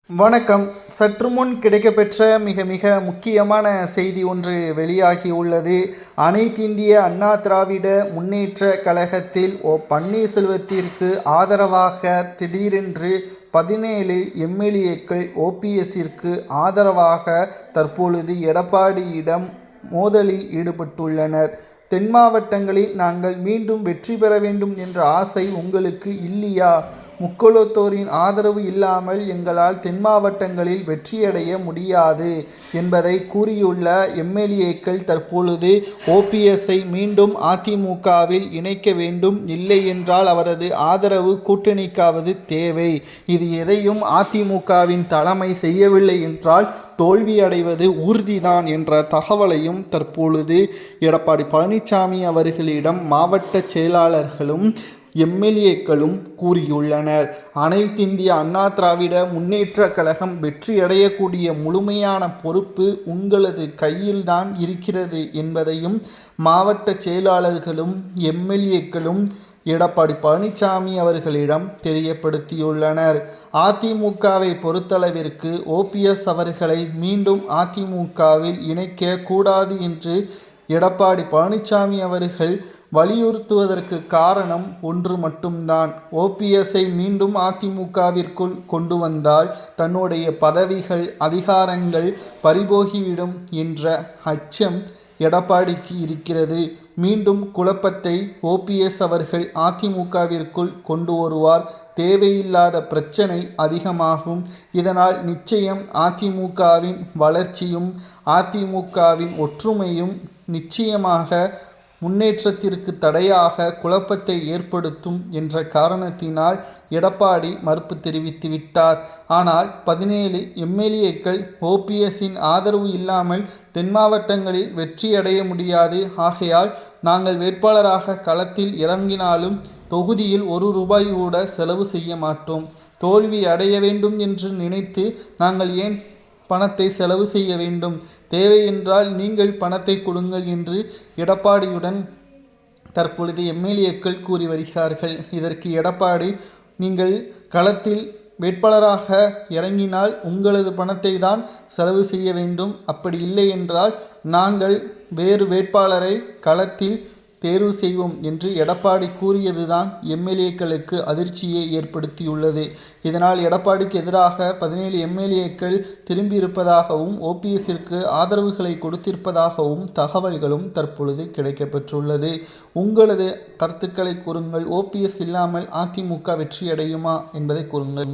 வணக்கம். சற்று முன் கிடைக்கப்பெற்ற மிக முக்கியமான செய்தி ஒன்று வெளியாகியுள்ளது. அனைத்திந்திய அண்ணா திராவிட முன்னேற்ற கழகத்தில் பன்னீர்செல்வத்திற்கு ஆதரவாக திடீரென்று 17 எம்எல்ஏக்கள் ஓபிஎஸ்ஸிற்கு ஆதரவாக தற்பொழுது எடப்பாடியிடம் மோதலில் ஈடுபட்டுள்ளனர். தென் மாவட்டங்களில் நாங்கள் மீண்டும் வெற்றி பெற வேண்டும் என்ற ஆசை உங்களுக்கு இல்லையா? முக்குளத்தோரின் ஆதரவு இல்லாமல் எங்களால் தென் மாவட்டங்களில் வெற்றியடைய முடியாது என்பதை கூறியுள்ள எம்எல்ஏக்கள் தற்பொழுது ஓபிஎஸ்ஸை மீண்டும் அதிமுகவில் இணைக்க வேண்டும், இல்லை என்றால் அவரது ஆதரவு கூட்டணிக்காவது தேவை. இது எதையும் அதிமுகவின் தலைமை செய்யவில்லை என்றால் தோல்வியடைவது உறுதிதான் என்ற தகவலையும் தற்பொழுது எடப்பாடி பழனிசாமி அவர்களிடம் மாவட்ட செயலாளர்களும் எம்எல்ஏக்களும் கூறியுள்ளனர். அனைத்திந்திய அண்ணா திராவிட முன்னேற்ற கழகம் வெற்றியடையக்கூடிய முழுமையான பொறுப்பு உங்களது கையில்தான் இருக்கிறது என்பதையும் மாவட்ட செயலாளர்களும் எம்எல்ஏக்களும் எடப்பாடி பழனிசாமி அவர்களிடம் தெரியப்படுத்தியுள்ளனர். அதிமுகவை பொறுத்தளவிற்கு ஓபிஎஸ் அவர்களை மீண்டும் அதிமுகவில் இணைக்க கூடாது என்று எடப்பாடி பழனிசாமி அவர்கள் வலியுறுத்துவதற்கு காரணம் ஒன்று மட்டும்தான். ஓபிஎஸ்ஸை மீண்டும் அதிமுகவிற்குள் கொண்டு வந்தால் தன்னுடைய பதவிகள் அதிகாரங்கள் பறிபோகிவிடும் என்ற அச்சம் எடப்பாடிக்கு இருக்கிறது. மீண்டும் குழப்பத்தை ஓபிஎஸ் அவர்கள் அதிமுகவிற்குள் கொண்டு வருவார். தேவையில்லாத பிரச்சனை அதிகமாகும். இதனால் நிச்சயம் அதிமுகவின் வளர்ச்சியும் அதிமுகவின் ஒற்றுமையும் நிச்சயமாக முன்னேற்றத்திற்கு தடையாக குழப்பத்தை ஏற்படுத்தும் என்ற காரணத்தினால் எடப்பாடி மறுப்பு தெரிவித்து விட்டார். ஆனால் 17 எம்எல்ஏக்கள் ஓபிஎஸ்ஸின் ஆதரவு இல்லாமல் தென் மாவட்டங்களில் வெற்றியடைய முடியாது. ஆகையால் நாங்கள் வேட்பாளராக களத்தில் இறங்கினாலும் தொகுதியில் ₹1 கூட செலவு செய்ய மாட்டோம். தோல்வி அடைய வேண்டும் என்று நினைத்து நாங்கள் ஏன் பணத்தை செலவு செய்ய வேண்டும்? தேவை என்றால் நீங்கள் பணத்தை கொடுங்கள் என்று எடப்பாடியுடன் தற்பொழுது எம்எல்ஏக்கள் கூறி வருகிறார்கள். இதற்கு எடப்பாடி, நீங்கள் களத்தில் வேட்பாளராக இறங்கினால் உங்களது பணத்தை தான் செலவு செய்ய வேண்டும். அப்படி இல்லை என்றால் நாங்கள் வேறு வேட்பாளரை களத்தில் தேர்வு செய்வோம் என்று எடப்பாடி கூறியதுதான் எம்எல்ஏக்களுக்கு அதிர்ச்சியை ஏற்படுத்தியுள்ளது. இதனால் எடப்பாடிக்கு எதிராக 17 எம்எல்ஏக்கள் திரும்பியிருப்பதாகவும் ஓபிஎஸ்ஸிற்கு ஆதரவுகளை கொடுத்திருப்பதாகவும் தகவல்களும் தற்பொழுது கிடைக்கப்பெற்றுள்ளது. உங்களது கருத்துக்களை கூறுங்கள். ஓபிஎஸ் இல்லாமல் அதிமுக வெற்றியடையுமா என்பதை கூறுங்கள்.